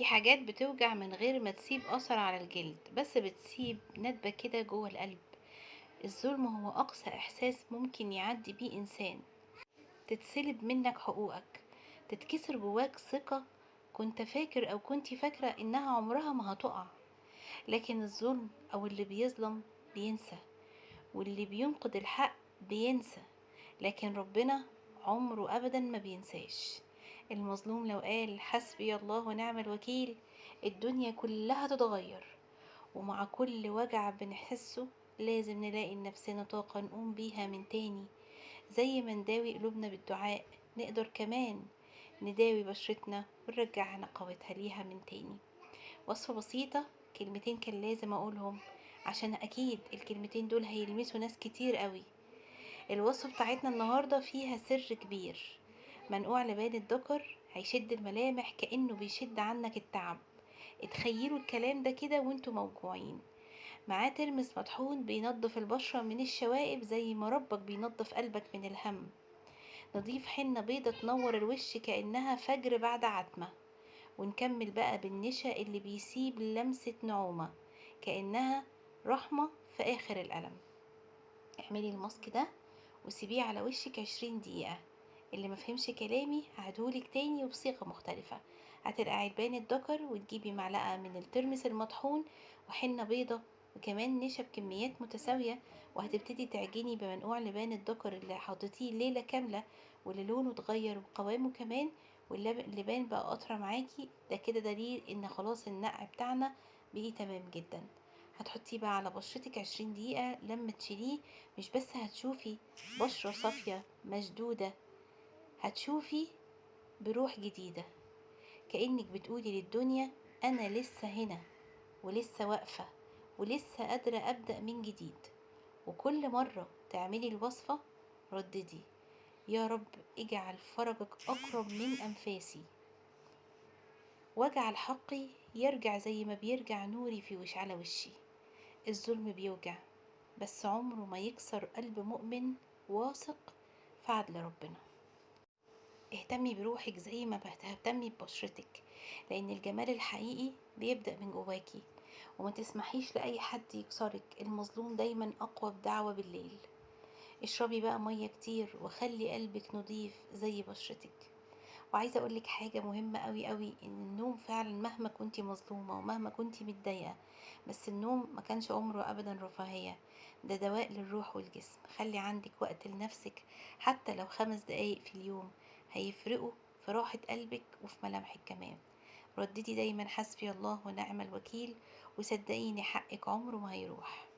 في حاجات بتوجع من غير ما تسيب أثر على الجلد، بس بتسيب ندبة كده جوه القلب. الظلم هو أقصى إحساس ممكن يعدي بيه إنسان. تتسلب منك حقوقك، تتكسر جواك ثقة كنت فاكر أو كنتي فاكرة إنها عمرها ما هتقع. لكن الظلم أو اللي بيظلم بينسى، واللي بينقض الحق بينسى، لكن ربنا عمره أبدا ما بينساش. المظلوم لو قال حسبي الله ونعم الوكيل، الدنيا كلها تتغير. ومع كل وجع بنحسه لازم نلاقي لنفسنا طاقة نقوم بيها من تاني. زي ما نداوي قلوبنا بالدعاء، نقدر كمان نداوي بشرتنا ونرجع نقاوتها ليها من تاني. وصفة بسيطة، كلمتين كان لازم أقولهم عشان أكيد الكلمتين دول هيلمسوا ناس كتير قوي. الوصفة بتاعتنا النهاردة فيها سر كبير. منقوع لبان الدكر هيشد الملامح كأنه بيشد عنك التعب. اتخيلوا الكلام ده كده وانتوا موجوعين. معاه ترمس مطحون بينضف البشرة من الشوائب زي ما ربك بينضف قلبك من الهم. نضيف حنة بيضة تنور الوش كأنها فجر بعد عتمة. ونكمل بقى بالنشا اللي بيسيب لمسة نعومة كأنها رحمة في آخر الألم. اعملي الماسك ده وسيبيه على وشك 20 دقيقة. اللي مفهمش كلامي هعدهولك تاني وبصيغة مختلفة. هترقعي لبان الدكر وتجيبي معلقة من الترمس المطحون وحنة بيضة وكمان نشا بكميات متساوية، وهتبتدي تعجني بمنقوع لبان الدكر اللي حطيتيه ليلة كاملة واللي لونه اتغير وقوامه كمان، واللبان بقى قطرة معاكي. ده كده دليل ان خلاص النقع بتاعنا بقي تمام جدا. هتحطيه بقى على بشرتك 20 دقيقة. لما تشيليه مش بس هتشوفي بشرة صافية مشدودة، هتشوفي بروح جديدة. كأنك بتقولي للدنيا أنا لسه هنا ولسه واقفة ولسه قادرة أبدأ من جديد. وكل مرة تعملي الوصفة رددي يا رب اجعل فرجك أقرب من أنفاسي، واجعل حقي يرجع زي ما بيرجع نوري في وش على وشي. الظلم بيوجع، بس عمره ما يكسر قلب مؤمن واثق في عدل ربنا. اهتمي بروحك زي ما بتهتمي ببشرتك، لان الجمال الحقيقي بيبدأ من جواكي. وما تسمحيش لأي حد يكسرك. المظلوم دايما أقوى بدعوة بالليل. اشربي بقى مية كتير وخلي قلبك نضيف زي بشرتك. وعايزة اقولك حاجة مهمة قوي قوي، ان النوم فعلا مهما كنتي مظلومة ومهما كنتي متضايقة، بس النوم ما كانش عمره ابدا رفاهية. ده دواء للروح والجسم. خلي عندك وقت لنفسك، حتى لو 5 دقايق في اليوم هيفرقوا في راحة قلبك وفي ملامحك كمان. رددي دايما حسبي الله ونعم الوكيل، وصدقيني حقك عمره ما هيروح.